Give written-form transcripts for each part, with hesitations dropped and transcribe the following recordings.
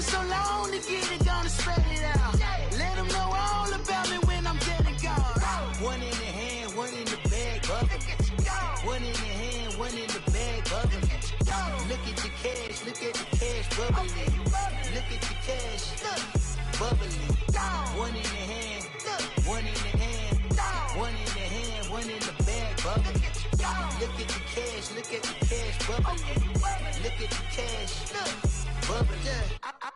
so long to get it, gonna spread it out. Let them know all about me when I'm dead and gone. One in the hand, one in the bag, bubbling. One in the hand, one in the bag, bubbling. Look at the cash, look at the cash, bubbling. Look at the cash, bubbling. One in the hand, one in the hand, one in the hand, one in the bag, bubbling. Look at the cash, look at the cash, bubbling. Look at the cash, bubbling.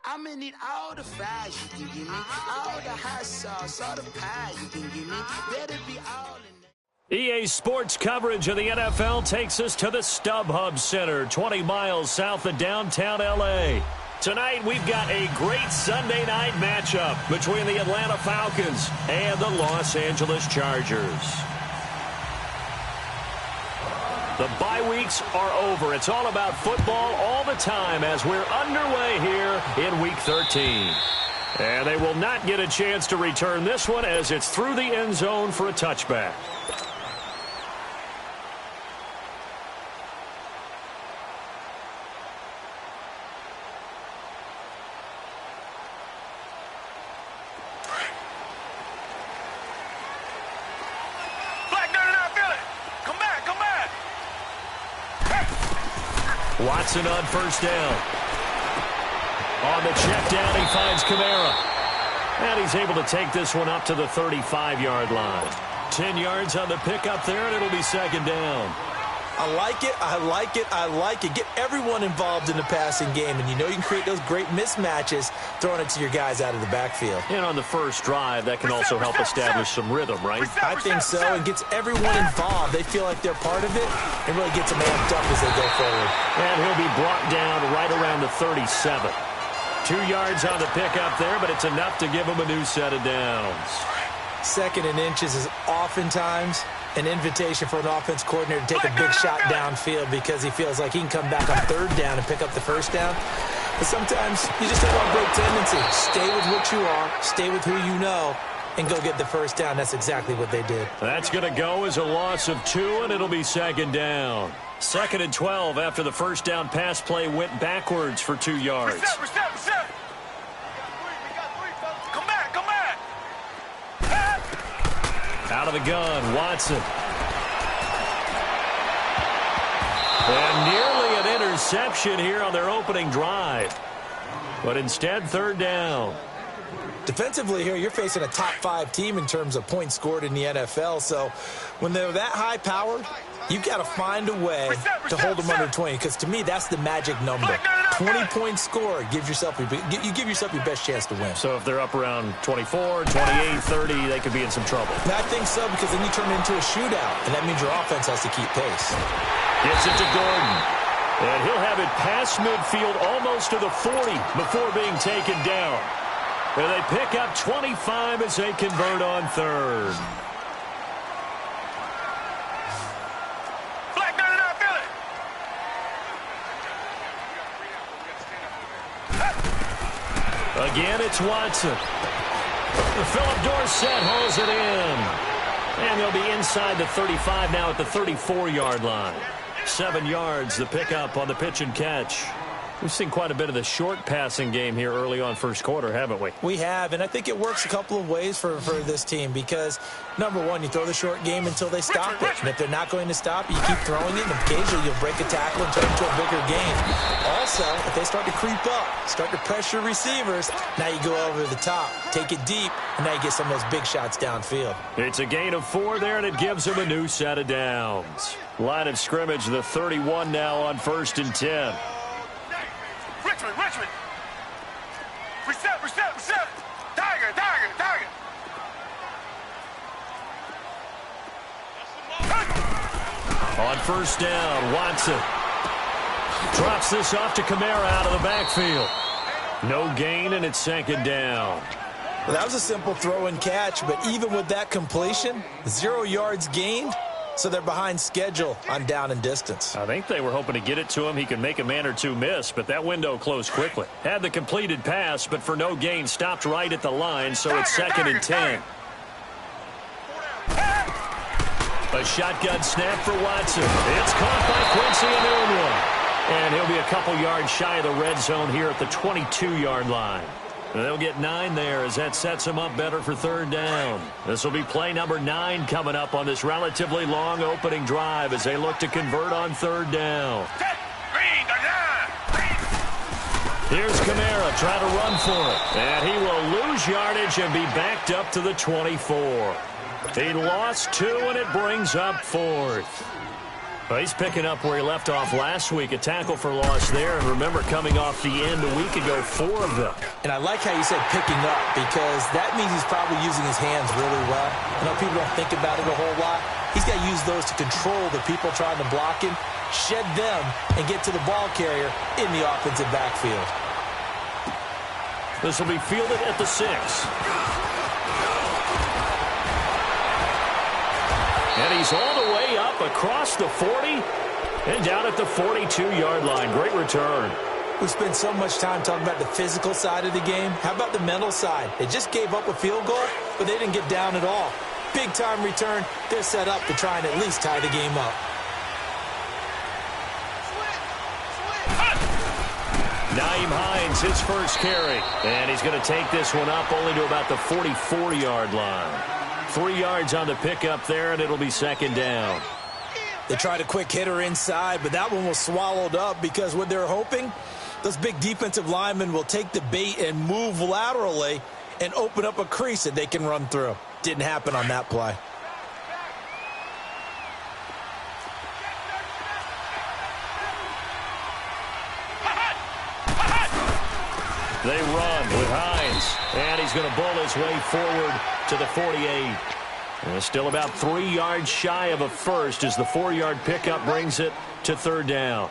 I'ma need all the fries you can give me, all the hot sauce, all the pie you can give me. Better be all in there. EA Sports coverage of the NFL takes us to the StubHub Center, 20 miles south of downtown L.A. Tonight, we've got a great Sunday night matchup between the Atlanta Falcons and the Los Angeles Chargers. The bye weeks are over. It's all about football all the time as we're underway here in Week 13. And they will not get a chance to return this one as it's through the end zone for a touchback. Watson on first down. On the check down, he finds Kamara. And he's able to take this one up to the 35-yard line. 10 yards on the pickup there, and it'll be second down. I like it, I like it, I like it. Get everyone involved in the passing game, and you know you can create those great mismatches throwing it to your guys out of the backfield. And on the first drive, that can also help establish some rhythm, right? I think so, and gets everyone involved. They feel like they're part of it, and really gets them amped up as they go forward. And he'll be brought down right around the 37. 2 yards on the pickup there, but it's enough to give him a new set of downs. Second and inches is oftentimes an invitation for an offense coordinator to take a big shot downfield because he feels like he can come back on third down and pick up the first down. But sometimes you just have a great tendency. Stay with what you are, stay with who you know, and go get the first down. That's exactly what they did. That's going to go as a loss of 2, and it'll be second down. Second and 12 after the first down pass play went backwards for 2 yards. Reset. Come back. Out of the gun, Watson. And nearly an interception here on their opening drive. But instead, third down. Defensively here, you're facing a top 5 team in terms of points scored in the NFL. So when they're that high-powered, you've got to find a way to hold them under 20. Because to me, that's the magic number. 20 points scored gives yourself you give yourself your best chance to win. So if they're up around 24, 28, 30, they could be in some trouble. I think so, because then you turn it into a shootout, and that means your offense has to keep pace. Gets it to Gordon. And he'll have it past midfield almost to the 40 before being taken down. And they pick up 25 as they convert on third. Again, it's Watson. Philip Dorsett hauls it in. And they'll be inside the 35 now at the 34-yard line. 7 yards, the pickup on the pitch and catch. We've seen quite a bit of the short passing game here early on first quarter, haven't we? We have, and I think it works a couple of ways for this team because, number one, you throw the short game until they stop it. And if they're not going to stop, you keep throwing it, and occasionally you'll break a tackle and turn it into a bigger game. Also, if they start to creep up, start to pressure receivers, now you go over the top, take it deep, and now you get some of those big shots downfield. It's a gain of 4 there, and it gives them a new set of downs. Line of scrimmage, the 31 now on 1st and 10. Richmond. Reset. Tiger. On first down, Watson drops this off to Kamara out of the backfield. No gain, and it's second down. Well, that was a simple throw and catch, but even with that completion, 0 yards gained. So they're behind schedule on down and distance. I think they were hoping to get it to him. He could make a man or two miss, but that window closed quickly. Had the completed pass, but for no gain, stopped right at the line, so it's second and 10. A shotgun snap for Watson. It's caught by Quincy Enunwa. And he'll be a couple yards shy of the red zone here at the 22-yard line. They'll get 9 there as that sets them up better for third down. This will be play number 9 coming up on this relatively long opening drive as they look to convert on third down. Here's Kamara trying to run for it. And he will lose yardage and be backed up to the 24. He lost 2, and it brings up 4th. Well, he's picking up where he left off last week, a tackle for loss there. And remember, coming off the end a week ago, 4 of them. And I like how you said picking up, because that means he's probably using his hands really well. I know people don't think about it a whole lot. He's got to use those to control the people trying to block him, shed them, and get to the ball carrier in the offensive backfield. This will be fielded at the 6. And he's all the way up across the 40 and down at the 42-yard line. Great return. We spent so much time talking about the physical side of the game. How about the mental side? They just gave up a field goal, but they didn't get down at all. Big-time return. They're set up to try and at least tie the game up. Nyheim Hines, his first carry. And he's going to take this one up only to about the 44-yard line. 3 yards on the pickup there, and it'll be second down. They tried a quick hitter inside, but that one was swallowed up because what they're hoping, those big defensive linemen will take the bait and move laterally and open up a crease that they can run through. Didn't happen on that play. They run with Hines, and he's going to bull his way forward to the 48. And still about 3 yards shy of a first as the 4-yard pickup brings it to third down.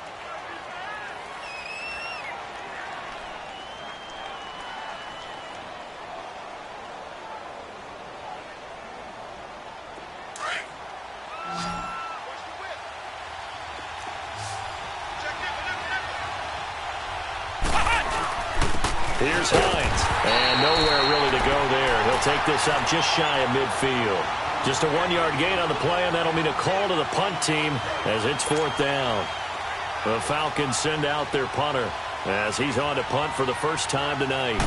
Here's Hines, and nowhere really to go there. He'll take this up just shy of midfield. Just a 1-yard gain on the play, and that'll mean a call to the punt team as it's fourth down. The Falcons send out their punter as he's on to punt for the first time tonight.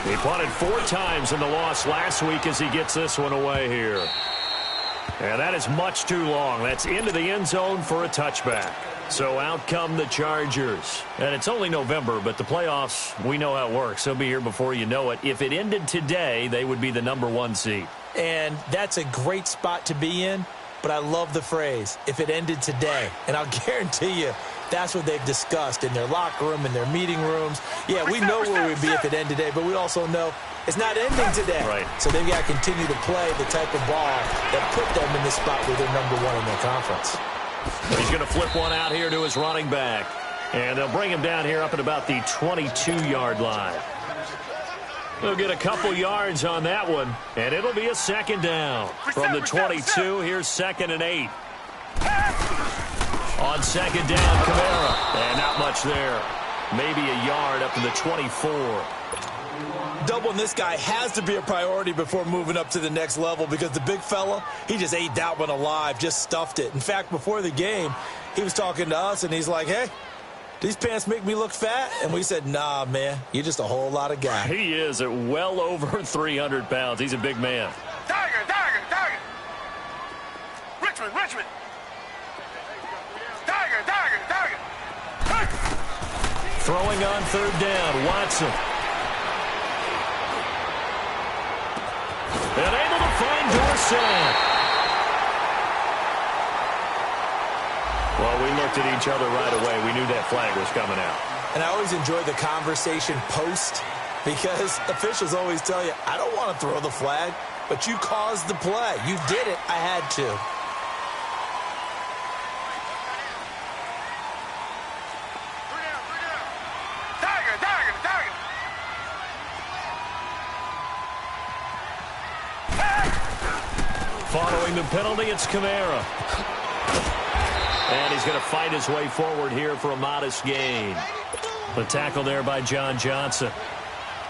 He punted 4 times in the loss last week as he gets this one away here. And that is much too long. That's into the end zone for a touchback. So out come the Chargers. And it's only November, but the playoffs, we know how it works. They'll be here before you know it. If it ended today, they would be the number 1 seed. And that's a great spot to be in, but I love the phrase, if it ended today. And I'll guarantee you, that's what they've discussed in their locker room, in their meeting rooms. Yeah, we know where we'd be if it ended today, but we also know it's not ending today. Right. So they've got to continue to play the type of ball that put them in the spot where they're number 1 in their conference. He's going to flip one out here to his running back. And they'll bring him down here up at about the 22-yard line. They'll get a couple yards on that one, and it'll be a second down. From the 22, here's 2nd and 8. On second down, Kamara. And not much there. Maybe a yard up to the 24. Doubling this guy has to be a priority before moving up to the next level because the big fella, he just ate that one alive, just stuffed it. In fact, before the game, he was talking to us, and he's like, hey, these pants make me look fat? And we said, nah, man, you're just a whole lot of guy. He is at well over 300 pounds. He's a big man. Tiger. Richmond. Tiger. Throwing on third down, Watson. And able to find Dorsett. Well, we looked at each other right away. We knew that flag was coming out. And I always enjoy the conversation post because officials always tell you, I don't want to throw the flag, but you caused the play. You did it. I had to. Following the penalty, it's Kamara. And he's going to fight his way forward here for a modest gain. The tackle there by John Johnson.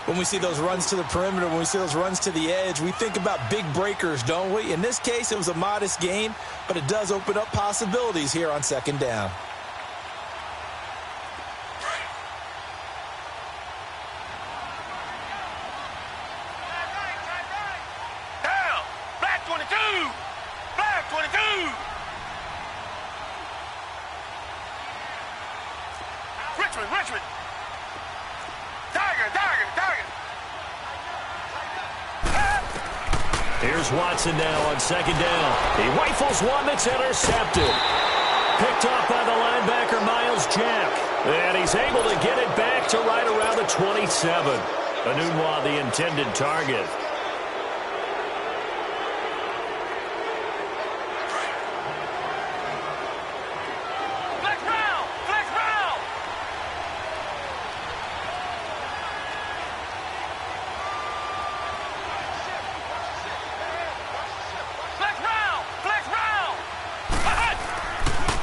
When we see those runs to the perimeter, when we see those runs to the edge, we think about big breakers, don't we? In this case, it was a modest gain, but it does open up possibilities here on second down. Richmond. Tiger. Here's Watson now on second down. He rifles one that's intercepted. Picked off by the linebacker, Miles Jack. And he's able to get it back to right around the 27. Anunwa, the intended target.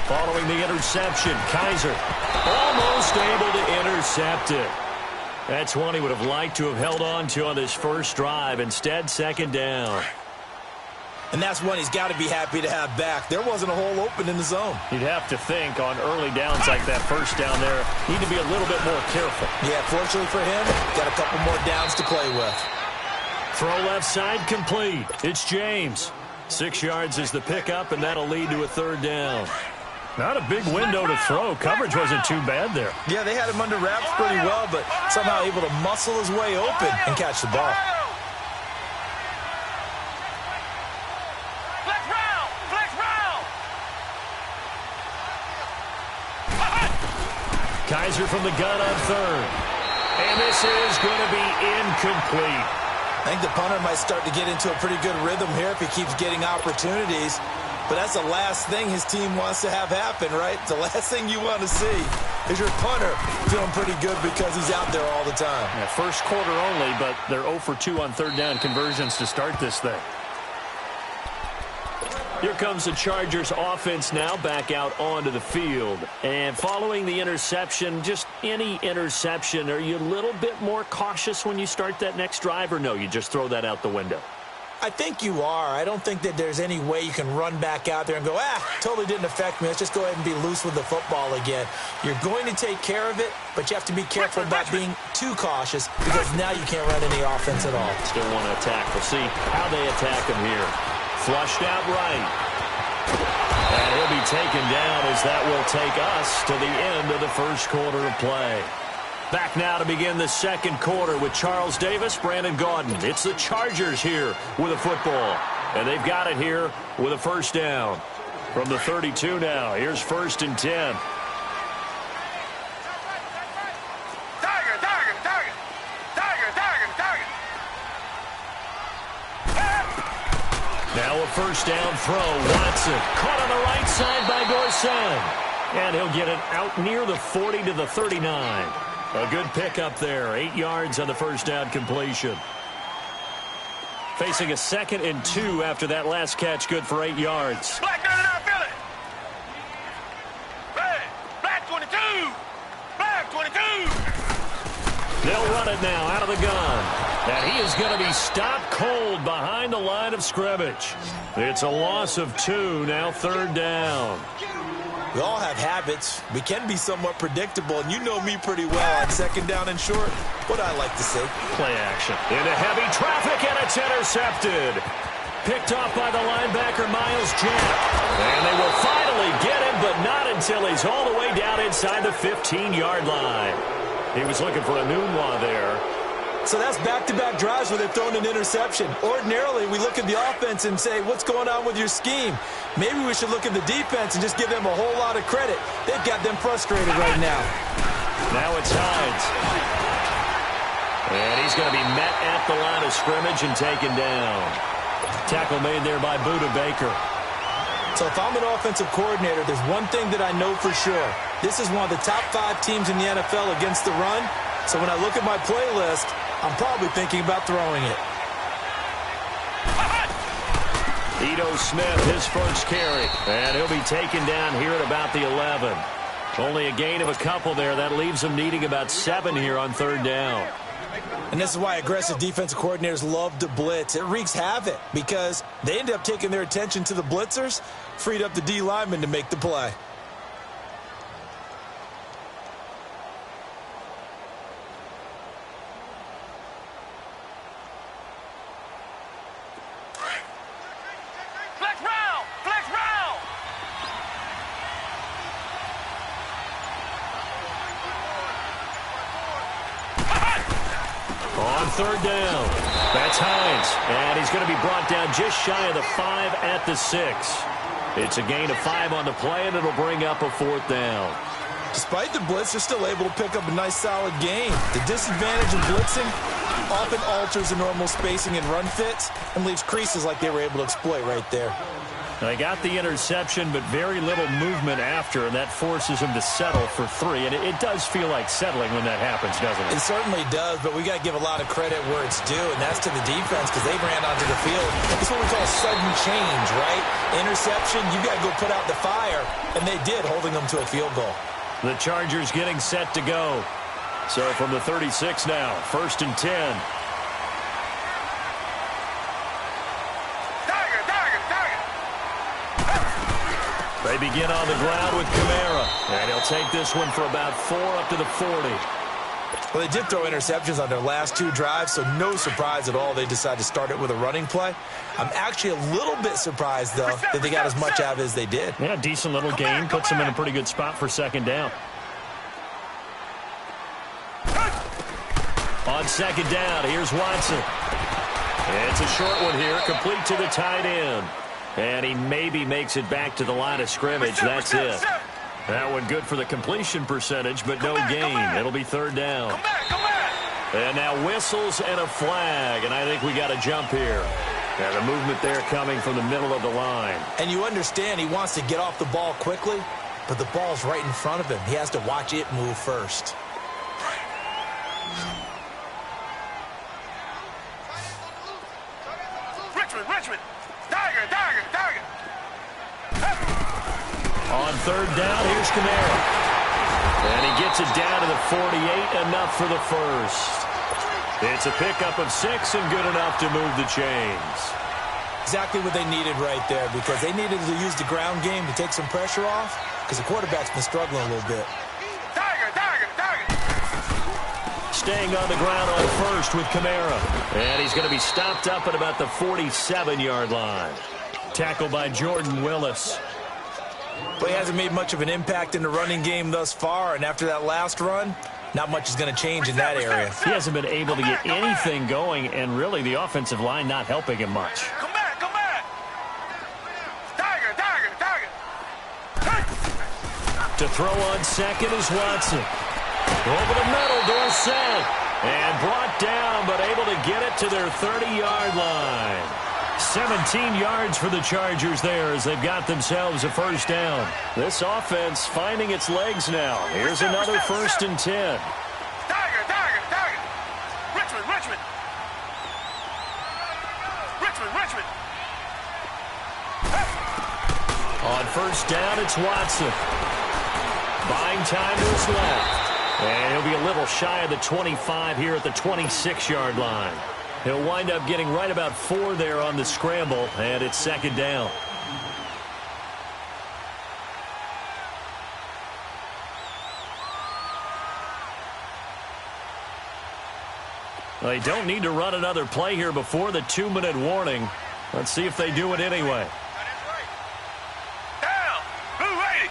Following the interception, Kaiser almost able to intercept it. That's one he would have liked to have held on to on this first drive. Instead, second down. And that's one he's got to be happy to have back. There wasn't a hole open in the zone. You'd have to think on early downs like that first down there, need to be a little bit more careful. Yeah, fortunately for him, got a couple more downs to play with. Throw left side complete. It's James. 6 yards is the pickup, and that'll lead to a third down. Not a big window to throw. Coverage wasn't too bad there. Yeah, they had him under wraps pretty well, but somehow able to muscle his way open and catch the ball. Kaiser from the gun on third. And this is going to be incomplete. I think the punter might start to get into a pretty good rhythm here if he keeps getting opportunities. But that's the last thing his team wants to have happen, right? The last thing you want to see is your punter feeling pretty good because he's out there all the time. Yeah, first quarter only, but they're 0 for 2 on third down conversions to start this thing. Here comes the Chargers offense now back out onto the field. And following the interception, just any interception, are you a little bit more cautious when you start that next drive, or no, you just throw that out the window? I think you are. I don't think that there's any way you can run back out there and go, totally didn't affect me. Let's just go ahead and be loose with the football again. You're going to take care of it, but you have to be careful about being too cautious because now you can't run any offense at all. Still want to attack. We'll see how they attack him here. Flushed out right. And he'll be taken down as that will take us to the end of the first quarter of play. Back now to begin the second quarter with Charles Davis, Brandon Gaudin. It's the Chargers here with a football. And they've got it here with a first down. From the 32 now, here's 1st and 10. Now a first down throw. Watson caught on the right side by Dorsett. And he'll get it out near the 40 to the 39. A good pickup there. 8 yards on the first down completion. Facing a 2nd and 2 after that last catch. Good for 8 yards. Black 99 Philly. Black 22. Black 22. They'll run it now out of the gun. And he is going to be stopped cold behind the line of scrimmage. It's a loss of 2. Now 3rd down. We all have habits. We can be somewhat predictable, and you know me pretty well on 2nd down and short. What I like to see. Play action. Into heavy traffic, and it's intercepted. Picked off by the linebacker, Miles Jack. And they will finally get him, but not until he's all the way down inside the 15-yard line. He was looking for a Anunwa there. So that's back-to-back drives where they've thrown an interception. Ordinarily, we look at the offense and say, what's going on with your scheme? Maybe we should look at the defense and just give them a whole lot of credit. They've got them frustrated right now. Now it's Hines. And he's going to be met at the line of scrimmage and taken down. Tackle made there by Buda Baker. So if I'm an offensive coordinator, there's one thing that I know for sure. This is one of the top 5 teams in the NFL against the run. So when I look at my playlist, I'm probably thinking about throwing it. Ito Smith, his first carry. And he'll be taken down here at about the 11. Only a gain of a couple there. That leaves him needing about 7 here on 3rd down. And this is why aggressive defensive coordinators love to blitz. It wreaks havoc because they end up taking their attention to the blitzers, freed up the D lineman to make the play. On third down, that's Hines, and he's going to be brought down just shy of the 5 at the 6. It's a gain of 5 on the play, and it'll bring up a 4th down. Despite the blitz, they're still able to pick up a nice, solid gain. The disadvantage of blitzing often alters the normal spacing and run fits and leaves creases like they were able to exploit right there. They got the interception, but very little movement after, and that forces him to settle for 3. And it does feel like settling when that happens, doesn't it? It certainly does, but we got to give a lot of credit where it's due, and that's to the defense because they ran onto the field. It's what we call sudden change, right? Interception, you got to go put out the fire, and they did, holding them to a field goal. The Chargers getting set to go. So from the 36 now, 1st and 10. They begin on the ground with Kamara, and he'll take this one for about 4 up to the 40. Well, they did throw interceptions on their last 2 drives, so no surprise at all they decided to start it with a running play. I'm actually a little bit surprised, though, that they got as much out of it as they did. Yeah, decent little gain. Puts them in a pretty good spot for 2nd down. On 2nd down, here's Watson. It's a short one here, complete to the tight end. And he maybe makes it back to the line of scrimmage. That's it. That one good for the completion percentage, but no gain. It'll be 3rd down. And now whistles and a flag, and I think we got a jump here. And the movement there coming from the middle of the line. And you understand he wants to get off the ball quickly, but the ball's right in front of him. He has to watch it move first. Richmond. Tiger. On 3rd down, here's Kamara. And he gets it down to the 48, enough for the first. It's a pickup of 6 and good enough to move the chains. Exactly what they needed right there, because they needed to use the ground game to take some pressure off, because the quarterback's been struggling a little bit. Tiger. Staying on the ground on 1st with Kamara. And he's going to be stopped up at about the 47-yard line. Tackled by Jordan Willis. But he hasn't made much of an impact in the running game thus far, and after that last run, not much is going to change in that area. He hasn't been able to get anything going, and really the offensive line not helping him much. Come back. Tiger. To throw on 2nd is Watson. Over the middle, Dorsett. And brought down, but able to get it to their 30-yard line. 17 yards for the Chargers there as they've got themselves a 1st down. This offense finding its legs now. Here's another 1st and 10. Tiger. Richmond. On 1st down, it's Watson. Buying time to his left. And he'll be a little shy of the 25 here at the 26-yard line. He'll wind up getting right about 4 there on the scramble, and it's 2nd down. They don't need to run another play here before the 2-minute warning. Let's see if they do it anyway. Down. Blue 80.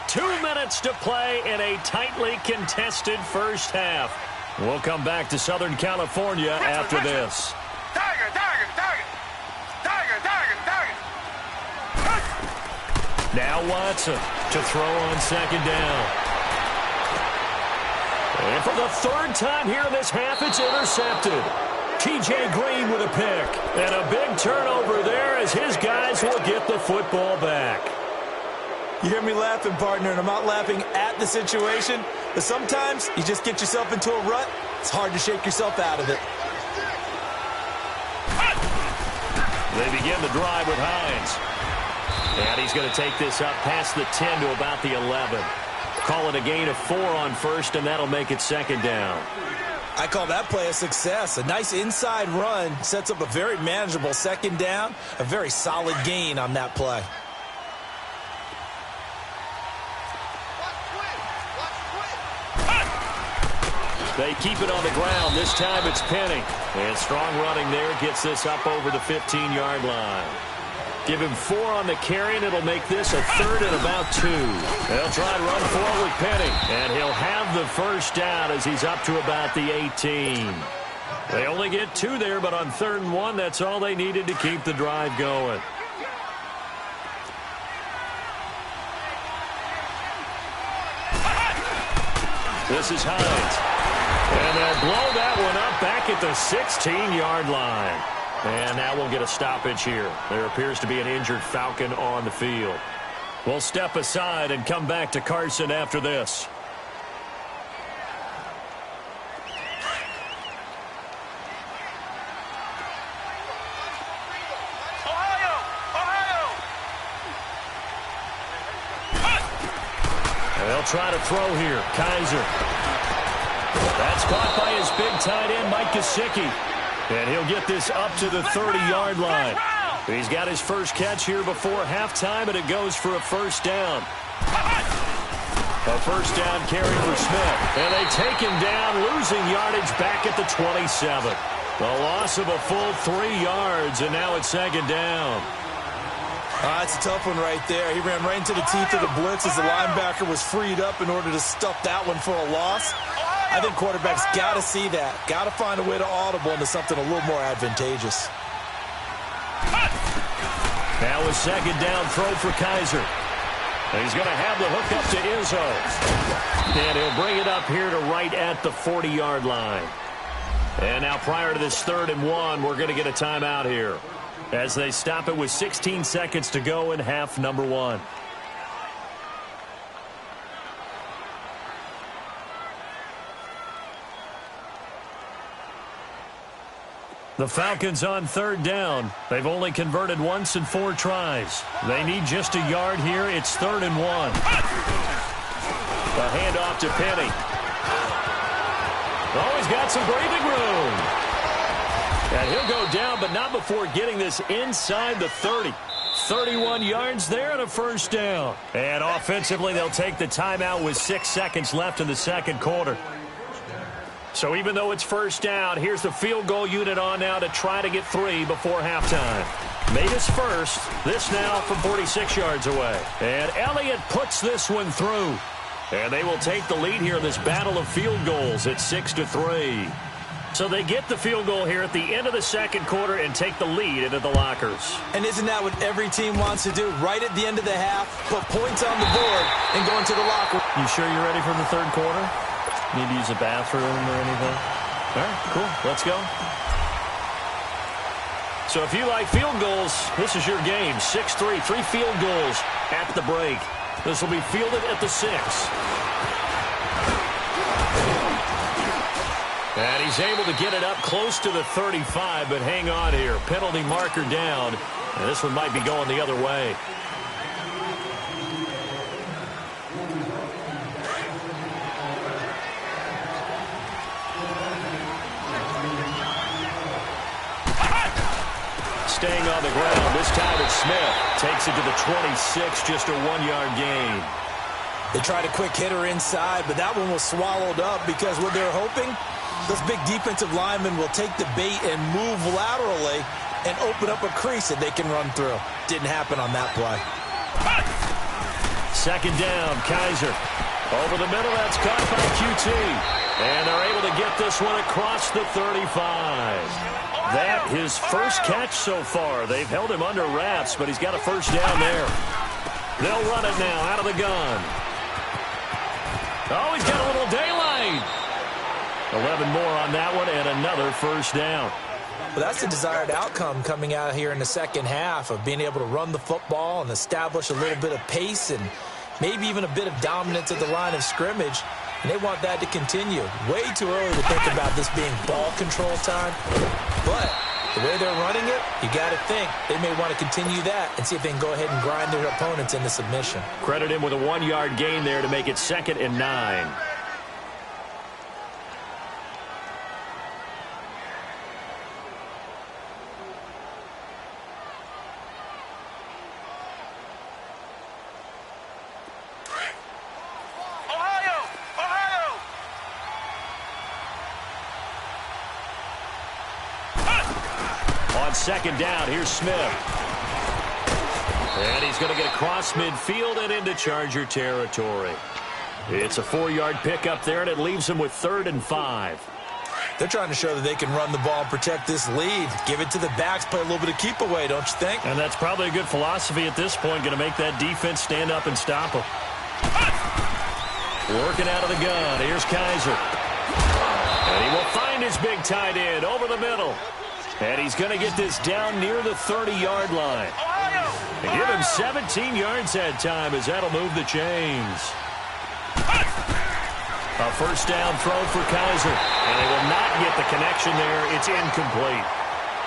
2 minutes to play in a tightly contested 1st half. We'll come back to Southern California after this. Tiger. Now Watson to throw on 2nd down. And for the 3rd time here in this half, it's intercepted. T.J. Green with a pick. And a big turnover there as his guys will get the football back. You hear me laughing, partner, and I'm not laughing at the situation, but sometimes you just get yourself into a rut. It's hard to shake yourself out of it. They begin the drive with Hines. And he's going to take this up past the 10 to about the 11. Call it a gain of 4 on 1st, and that'll make it 2nd down. I call that play a success. A nice inside run sets up a very manageable 2nd down, a very solid gain on that play. They keep it on the ground. This time it's Penny. And strong running there gets this up over the 15-yard line. Give him 4 on the carry, and it'll make this a 3rd and about 2. They'll try and run forward with Penny, and he'll have the first down as he's up to about the 18. They only get 2 there, but on 3rd and 1, that's all they needed to keep the drive going. This is Hines. And they'll blow that one up back at the 16-yard line. And now we'll get a stoppage here. There appears to be an injured Falcon on the field. We'll step aside and come back to Carson after this. They'll try to throw here. Kaiser. That's caught by his big tight end, Mike Gesicki. And he'll get this up to the 30-yard line. He's got his first catch here before halftime, and it goes for a first down. A first down carry for Smith. And they take him down, losing yardage back at the 27. The loss of a full 3 yards, and now it's 2nd down. That's a tough one right there. He ran right into the teeth of the blitz as the linebacker was freed up in order to stuff that one for a loss. I think quarterbacks got to see that. Got to find a way to audible into something a little more advantageous. Now a 2nd down throw for Kaiser. He's going to have the hook up to Izzo. And he'll bring it up here to right at the 40-yard line. And now prior to this 3rd and 1, we're going to get a timeout here, as they stop it with 16 seconds to go in half number 1. The Falcons on 3rd down. They've only converted once in 4 tries. They need just a yard here. It's 3rd and 1. The handoff to Penny. Oh, he's got some breathing room. And he'll go down, but not before getting this inside the 30. 31 yards there and a first down. And offensively, they'll take the timeout with 6 seconds left in the 2nd quarter. So even though it's first down, here's the field goal unit on now to try to get 3 before halftime. Made his first. This now from 46 yards away. And Elliott puts this one through. And they will take the lead here in this battle of field goals at 6-3. So they get the field goal here at the end of the 2nd quarter and take the lead into the lockers. And isn't that what every team wants to do? Right at the end of the half, put points on the board and go into the locker. You sure you're ready for the 3rd quarter? Need to use a bathroom or anything? All right, cool. Let's go. So if you like field goals, this is your game. 6-3, 3 field goals at the break. This will be fielded at the 6. And he's able to get it up close to the 35, but hang on here. Penalty marker down, and this one might be going the other way. Staying on the ground. This time it's Smith. Takes it to the 26, just a 1-yard gain. They tried a quick hitter inside, but that one was swallowed up because what they're hoping, those big defensive linemen will take the bait and move laterally and open up a crease that they can run through. Didn't happen on that play. 2nd down, Kaiser. Over the middle, that's caught by QT. And they're able to get this one across the 35. That his first catch so far. They've held him under wraps, but he's got a first down there. They'll run it now out of the gun. Oh, he's got a little daylight. 11 more on that one and another first down. Well, that's the desired outcome coming out here in the 2nd half of being able to run the football and establish a little bit of pace and maybe even a bit of dominance at the line of scrimmage. And they want that to continue. Way too early to think about this being ball control time. But the way they're running it, you got to think they may want to continue that and see if they can go ahead and grind their opponents into submission. Credit him with a 1-yard gain there to make it 2nd and 9. On 2nd down, here's Smith. And he's going to get across midfield and into Charger territory. It's a 4-yard pickup there, and it leaves him with 3rd and 5. They're trying to show that they can run the ball and protect this lead. Give it to the backs, play a little bit of keep away, don't you think? And that's probably a good philosophy at this point, going to make that defense stand up and stop him. Working out of the gun. Here's Kaiser. And he will find his big tight end over the middle. And he's going to get this down near the 30-yard line. And give him 17 yards that time as that'll move the chains. A first down throw for Kaiser. And they will not get the connection there. It's incomplete.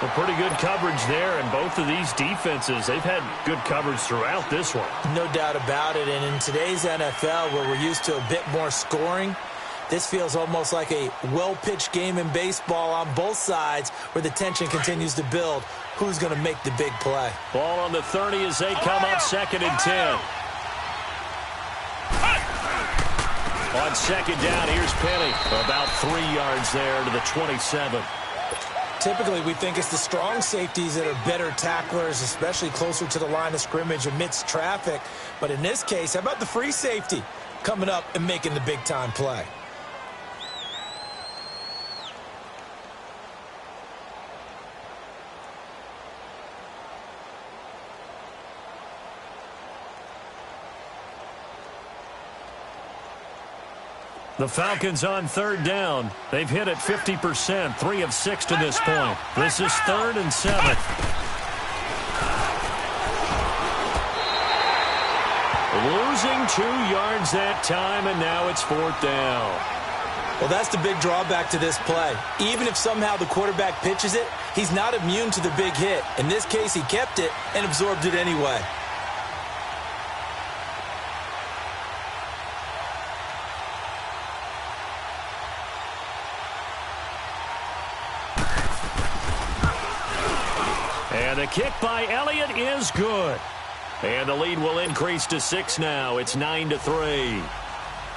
Well, pretty good coverage there. And both of these defenses, they've had good coverage throughout this one. No doubt about it. And in today's NFL, where we're used to a bit more scoring, this feels almost like a well-pitched game in baseball on both sides where the tension continues to build. Who's going to make the big play? Ball on the 30 as they come up 2nd and 10. On 2nd down, here's Penny. About 3 yards there to the 27. Typically, we think it's the strong safeties that are better tacklers, especially closer to the line of scrimmage amidst traffic. But in this case, how about the free safety coming up and making the big-time play? The Falcons on 3rd down. They've hit it 50%, 3 of 6 to this point. This is 3rd and 7. Losing 2 yards that time, and now it's 4th down. Well, that's the big drawback to this play. Even if somehow the quarterback pitches it, he's not immune to the big hit. In this case, he kept it and absorbed it anyway. And the kick by Elliott is good. And the lead will increase to 6 now. It's 9-3.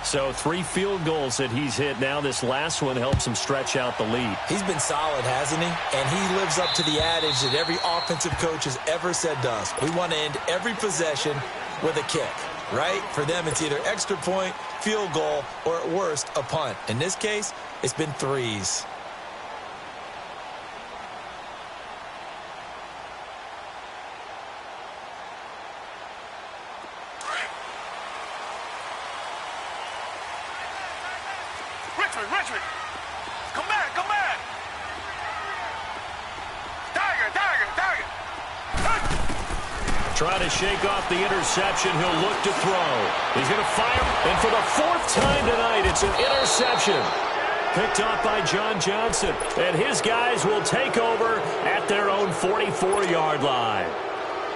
So 3 field goals that he's hit now. This last one helps him stretch out the lead. He's been solid, hasn't he? And he lives up to the adage that every offensive coach has ever said to us. We want to end every possession with a kick, right? For them, it's either extra point, field goal, or at worst, a punt. In this case, it's been 3s. Richmond! Come back! Tiger! Trying to shake off the interception. He'll look to throw. He's going to fire. And for the 4th time tonight, it's an interception. Picked off by John Johnson. And his guys will take over at their own 44-yard line.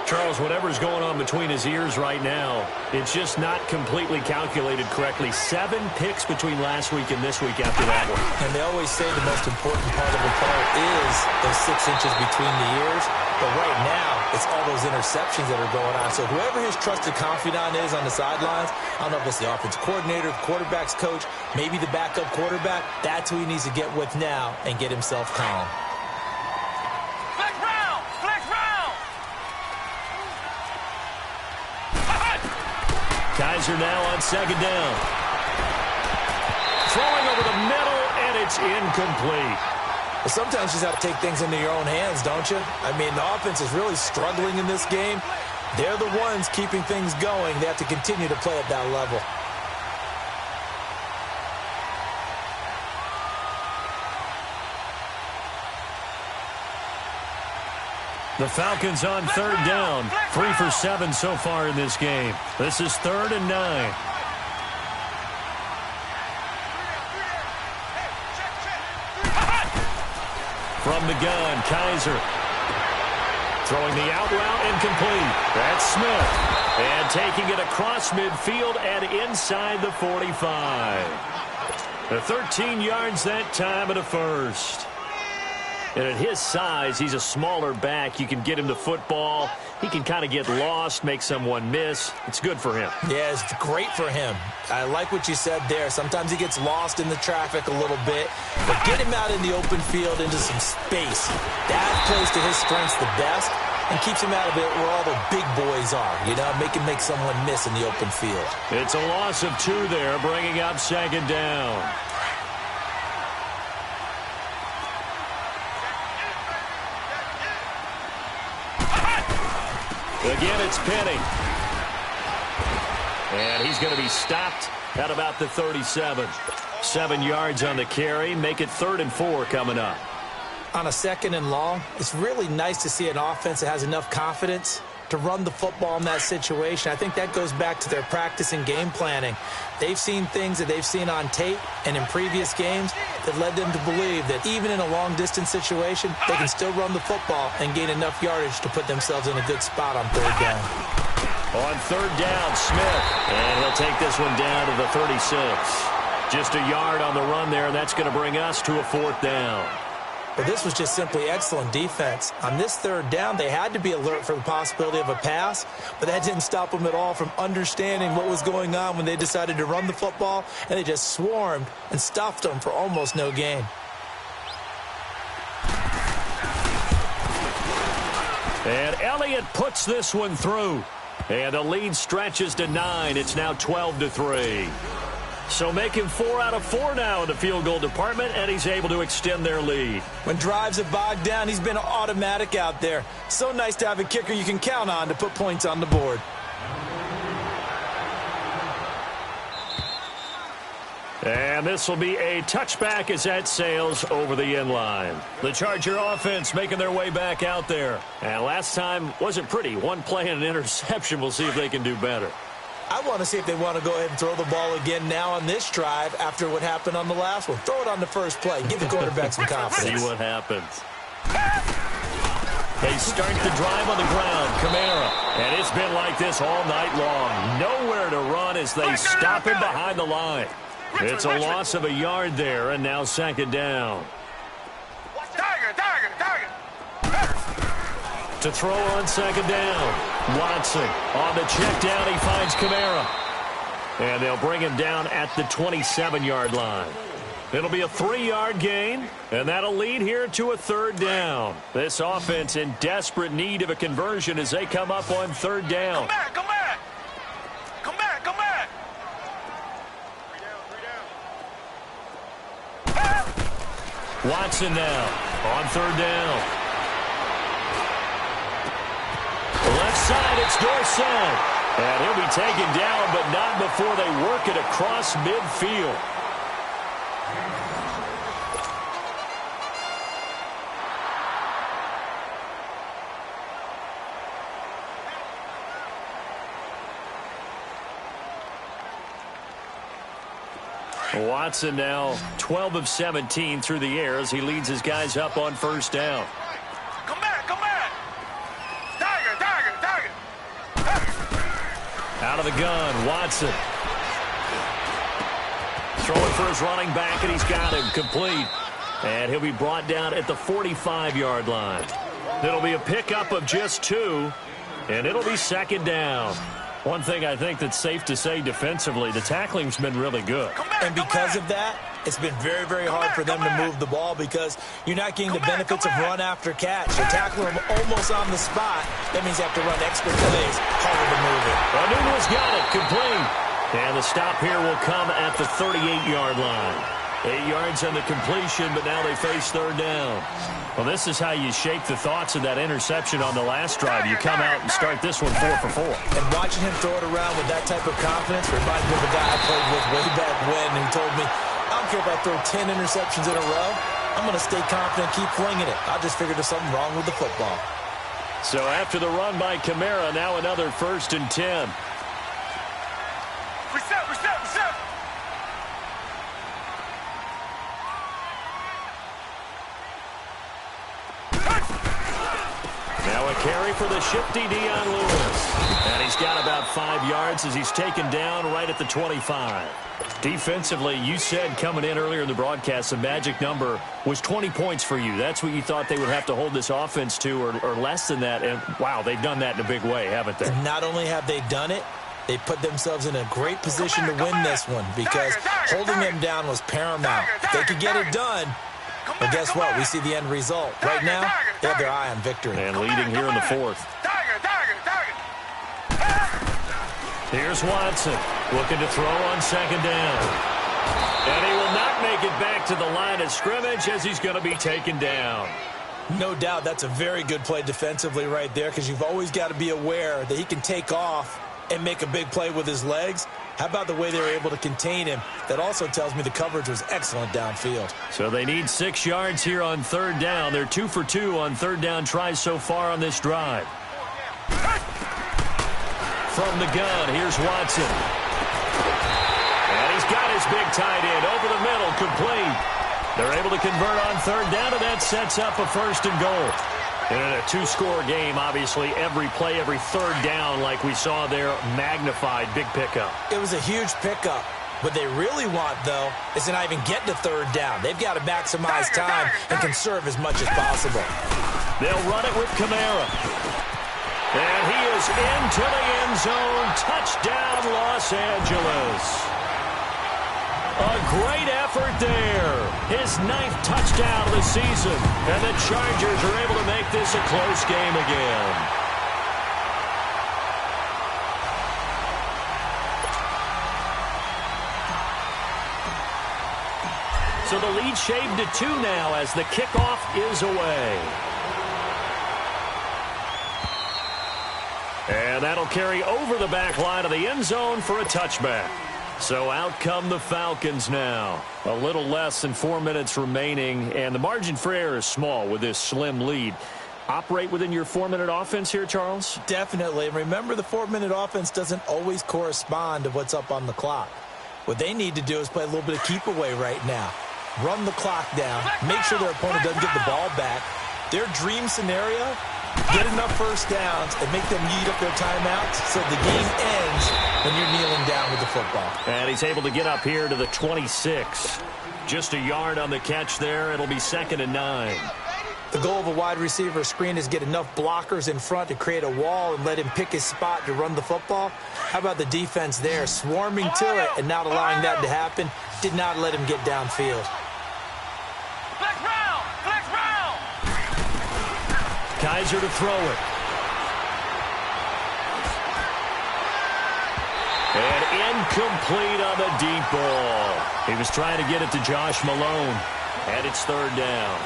Charles, whatever's going on between his ears right now, it's just not completely calculated correctly. 7 picks between last week and this week after that one. And they always say the most important part of a play is those 6 inches between the ears. But right now, it's all those interceptions that are going on. So whoever his trusted confidant is on the sidelines, I don't know if it's the offensive coordinator, the quarterback's coach, maybe the backup quarterback, that's who he needs to get with now and get himself calm. Flex round! Kaiser now on 2nd down. Throwing over the middle, and it's incomplete. But sometimes you just have to take things into your own hands, don't you? I mean, the offense is really struggling in this game. They're the ones keeping things going. They have to continue to play at that level. The Falcons on 3rd down. 3 for 7 so far in this game. This is 3rd and 9. From the gun, Kaiser. Throwing the out route incomplete. That's Smith. And taking it across midfield and inside the 45. The 13 yards that time and a first. And at his size, he's a smaller back. You can get him the football. He can kind of get lost, make someone miss. It's good for him. Yeah, it's great for him. I like what you said there. Sometimes he gets lost in the traffic a little bit. But get him out in the open field into some space. That plays to his strengths the best. and keeps him out of it where all the big boys are, make someone miss in the open field. It's a loss of 2 there, bringing up second down. Again, it's Penny. And he's going to be stopped at about the 37. 7 yards on the carry. Make it 3rd and 4 coming up. On a 2nd and long, it's really nice to see an offense that has enough confidence to run the football in that situation. I think that goes back to their practice and game planning. They've seen things that they've seen on tape and in previous games that led them to believe that even in a long-distance situation, they can still run the football and gain enough yardage to put themselves in a good spot on 3rd down. On 3rd down, Smith. And he'll take this one down to the 36. Just a yard on the run there, and that's going to bring us to a 4th down. But this was just simply excellent defense. On this 3rd down, they had to be alert for the possibility of a pass, but that didn't stop them at all from understanding what was going on when they decided to run the football, and they just swarmed and stuffed them for almost no gain. And Elliott puts this one through. And the lead stretches to 9. It's now 12-3. So making 4 out of 4 now in the field goal department, and he's able to extend their lead. When drives have bogged down, he's been automatic out there. So nice to have a kicker you can count on to put points on the board. And this will be a touchback as that sails over the end line. The Charger offense making their way back out there. And last time wasn't pretty. 1 play and an interception. We'll see if they can do better. I want to see if they want to go ahead and throw the ball again now on this drive after what happened on the last one. Throw it on the first play. Give the quarterback some confidence. See what happens. They start the drive on the ground. Kamara. And it's been like this all night long. Nowhere to run as they stop him behind the line. It's a loss of a yard there, and now 2nd down. To throw on 2nd down. Watson on the check down. He finds Kamara. And they'll bring him down at the 27-yard line. It'll be a 3-yard gain, and that'll lead here to a 3rd down. This offense in desperate need of a conversion as they come up on 3rd down. Come back, come back. Come back, come back. Watson now on 3rd down. Left side, it's Dorsett. And he'll be taken down, but not before they work it across midfield. Watson now 12 of 17 through the air as he leads his guys up on 1st down. Come back, come back. Tiger. Out of the gun, Watson. Throwing for his running back, and he's got him complete. And he'll be brought down at the 45-yard line. It'll be a pickup of just 2, and it'll be 2nd down. One thing I think that's safe to say defensively, the tackling's been really good. And because of that, it's been very, very hard for them to move the ball because you're not getting the benefits of run after catch. You tackle them almost on the spot. That means you have to run extra plays, harder to move it. Anunu's got it, complete. And the stop here will come at the 38-yard line. 8 yards on the completion, but now they face 3rd down. Well, this is how you shake the thoughts of that interception on the last drive. You come out and start this one 4 for 4. And watching him throw it around with that type of confidence reminds me of a guy I played with way back when who told me, I don't care if I throw 10 interceptions in a row. I'm going to stay confident, keep flinging it. I just figured there's something wrong with the football. So after the run by Kamara, now another 1st and 10. Reset. Now a carry for the shifty Dion Lewis. And he's got about 5 yards as he's taken down right at the 25. Defensively, you said coming in earlier in the broadcast, the magic number was 20 points for you. That's what you thought they would have to hold this offense to or less than that. And, wow, they've done that in a big way, haven't they? And not only have they done it, they put themselves in a great position to win this one because holding them down was paramount. If they could get it done, Well, guess what? We see the end result. Right now, they have their eye on victory. And leading here in the fourth. Here's Watson looking to throw on second down. And he will not make it back to the line of scrimmage as he's going to be taken down. No doubt that's a very good play defensively right there, because you've always got to be aware that he can take off and make a big play with his legs. How about the way they were able to contain him? That also tells me the coverage was excellent downfield. So they need 6 yards here on third down. They're 2 for 2 on third down tries so far on this drive. From the gun, here's Watson. And he's got his big tight end over the middle, complete. They're able to convert on third down, and that sets up a first and goal. And in a 2-score game, obviously, every play, every third down, like we saw there, magnified, big pickup. It was a huge pickup. What they really want, though, is to not even get to third down. They've got to maximize time and conserve as much as possible. They'll run it with Kamara. And he is into the end zone. Touchdown, Los Angeles. A great effort there. His 9th touchdown of the season. And the Chargers are able to make this a close game again. So the lead shaved to 2 now as the kickoff is away. And that'll carry over the back line of the end zone for a touchback. So out come the Falcons now. A little less than 4 minutes remaining, and the margin for error is small with this slim lead. Operate within your 4-minute offense here, Charles? Definitely. Remember, the 4-minute offense doesn't always correspond to what's up on the clock. What they need to do is play a little bit of keep away right now. Run the clock down. Make sure their opponent doesn't get the ball back. Their dream scenario, get enough first downs and make them eat up their timeouts so the game ends when you're kneeling down with the football. And he's able to get up here to the 26. Just a yard on the catch there. It'll be 2nd and 9. The goal of a wide receiver screen is get enough blockers in front to create a wall and let him pick his spot to run the football. How about the defense there, swarming to it and not allowing that to happen? Did not let him get downfield. Kaiser to throw it. And incomplete on the deep ball. He was trying to get it to Josh Malone. And it's 3rd down.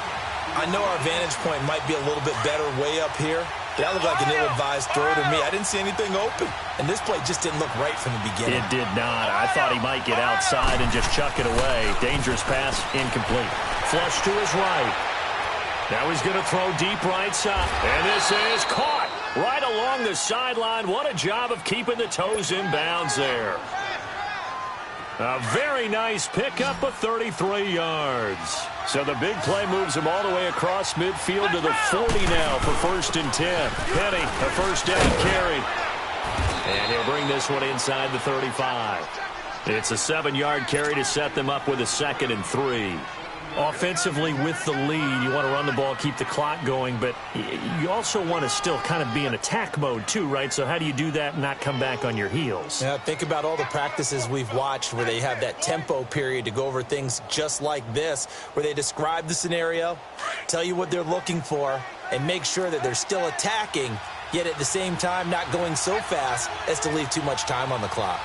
I know our vantage point might be a little bit better way up here. That looked like an ill-advised throw to me. I didn't see anything open. And this play just didn't look right from the beginning. It did not. I thought he might get outside and just chuck it away. Dangerous pass, incomplete. Flush to his right. Now he's going to throw deep right side. And this is caught right along the sideline. What a job of keeping the toes in bounds there. A very nice pickup of 33 yards. So the big play moves him all the way across midfield to the 40 now for 1st and 10. Penny, a first down carry. And he'll bring this one inside the 35. It's a 7-yard carry to set them up with a 2nd and 3. Offensively with the lead, you want to run the ball, keep the clock going, but you also want to still kind of be in attack mode too, right? So how do you do that and not come back on your heels? Yeah, think about all the practices we've watched where they have that tempo period to go over things just like this, where they describe the scenario, tell you what they're looking for, and make sure that they're still attacking, yet at the same time not going so fast as to leave too much time on the clock.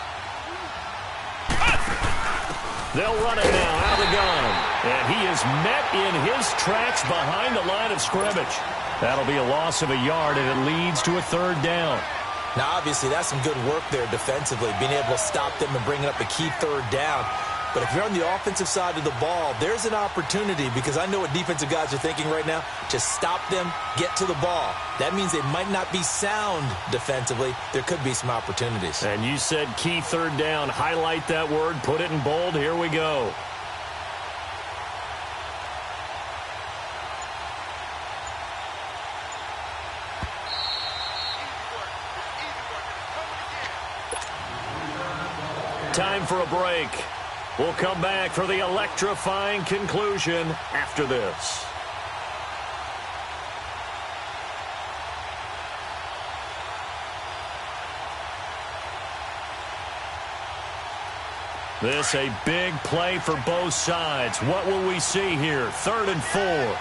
They'll run it now out of the gun. And he is met in his tracks behind the line of scrimmage. That'll be a loss of a yard, and it leads to a 3rd down. Now, obviously, that's some good work there defensively, being able to stop them and bringing up a key 3rd down. But if you're on the offensive side of the ball, there's an opportunity, because I know what defensive guys are thinking right now. Just stop them, get to the ball. That means they might not be sound defensively. There could be some opportunities. And you said key 3rd down. Highlight that word. Put it in bold. Here we go. Time for a break. We'll come back for the electrifying conclusion after this. This a big play for both sides. What will we see here? 3rd and 4.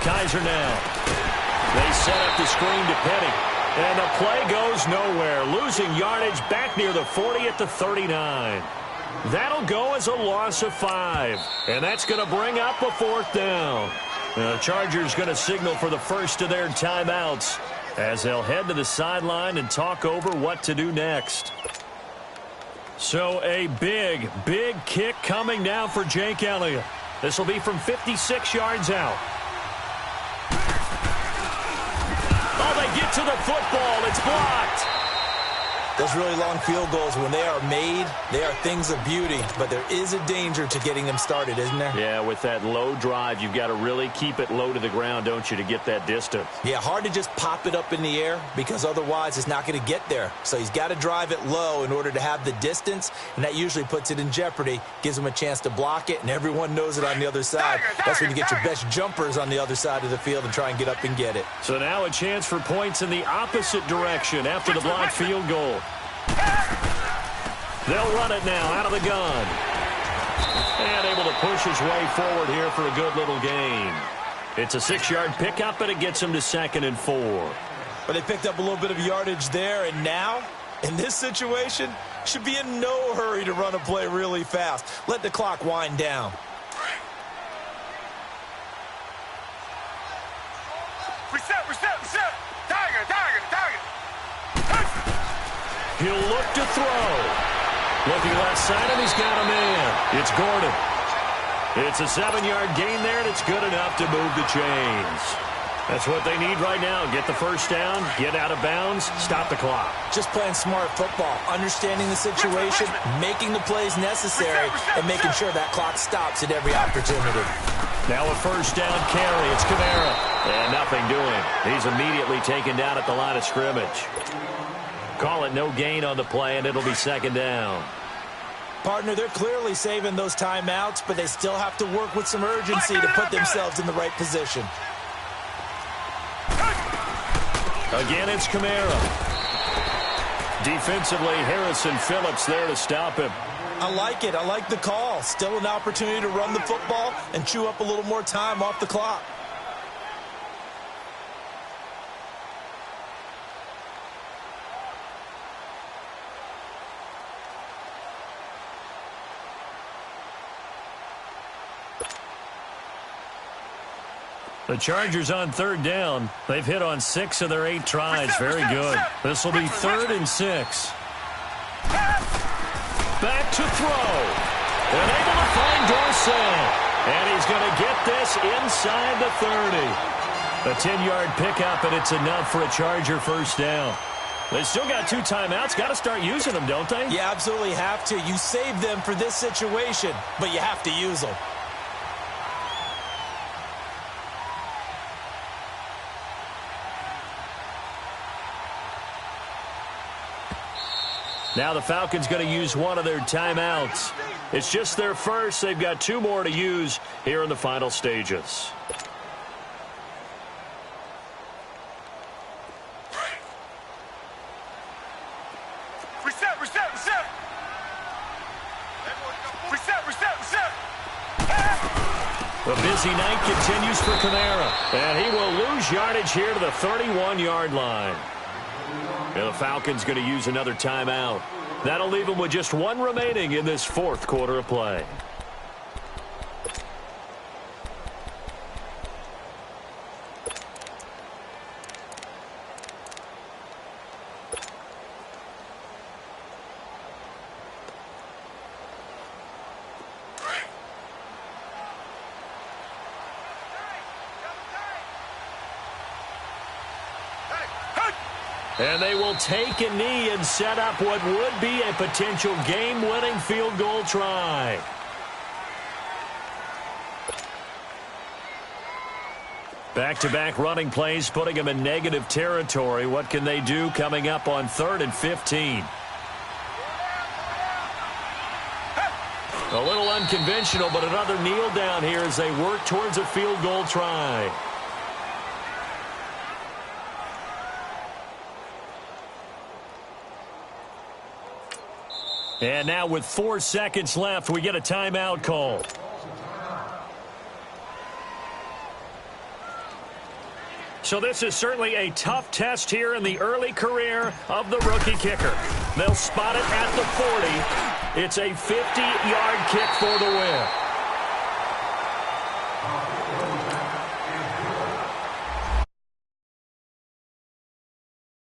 Kaiser now. They set up the screen to Petty. And the play goes nowhere. Losing yardage back near the 40 at the 39. That'll go as a loss of 5. And that's going to bring up a 4th down. The Chargers going to signal for the first of their timeouts as they'll head to the sideline and talk over what to do next. So a big kick coming now for Jake Elliott. This will be from 56 yards out. Oh, they get to the football. It's blocked. Those really long field goals, when they are made, they are things of beauty. But there is a danger to getting them started, isn't there? Yeah, with that low drive, you've got to really keep it low to the ground, don't you, to get that distance. Yeah, hard to just pop it up in the air because otherwise it's not going to get there. So he's got to drive it low in order to have the distance, and that usually puts it in jeopardy, gives him a chance to block it, and everyone knows it on the other side. That's when you get your best jumpers on the other side of the field and try and get up and get it. So now a chance for points in the opposite direction after the blocked field goal. They'll run it now out of the gun. And able to push his way forward here for a good little gain. It's a 6-yard pickup, and it gets him to 2nd and 4. But they picked up a little bit of yardage there, and now, in this situation, should be in no hurry to run a play really fast. Let the clock wind down. Reset. Target. He'll look to throw. Looking left side, and he's got a man. It's Gordon. It's a 7-yard gain there, and it's good enough to move the chains. That's what they need right now. Get the first down, get out of bounds, stop the clock. Just playing smart football, understanding the situation, making the plays necessary, and making sure that clock stops at every opportunity. Now a first down carry. It's Kamara. And nothing doing. He's immediately taken down at the line of scrimmage. Call it no gain on the play, and it'll be 2nd down. Partner, they're clearly saving those timeouts, but they still have to work with some urgency to put themselves in the right position. Again, it's Kamara. Defensively, Harrison Phillips there to stop him. I like it. I like the call. Still an opportunity to run the football and chew up a little more time off the clock. The Chargers on 3rd down. They've hit on 6 of their 8 tries. Very good. This will be 3rd and 6. Back to throw. And able to find Dorsett. And he's going to get this inside the 30. A 10-yard pickup, and it's enough for a Charger first down. They still got 2 timeouts. Got to start using them, don't they? You absolutely have to. You save them for this situation, but you have to use them. Now the Falcons going to use one of their timeouts. It's just their first. They've got 2 more to use here in the final stages. Reset. The busy night continues for Kamara. And he will lose yardage here to the 31-yard line. And the Falcons going to use another timeout. That'll leave them with just 1 remaining in this 4th quarter of play. And they will take a knee and set up what would be a potential game-winning field goal try. Back-to-back running plays putting them in negative territory. What can they do coming up on 3rd and 15? A little unconventional, but another kneel down here as they work towards a field goal try. And now with 4 seconds left, we get a timeout call. So this is certainly a tough test here in the early career of the rookie kicker. They'll spot it at the 40. It's a 50-yard kick for the win.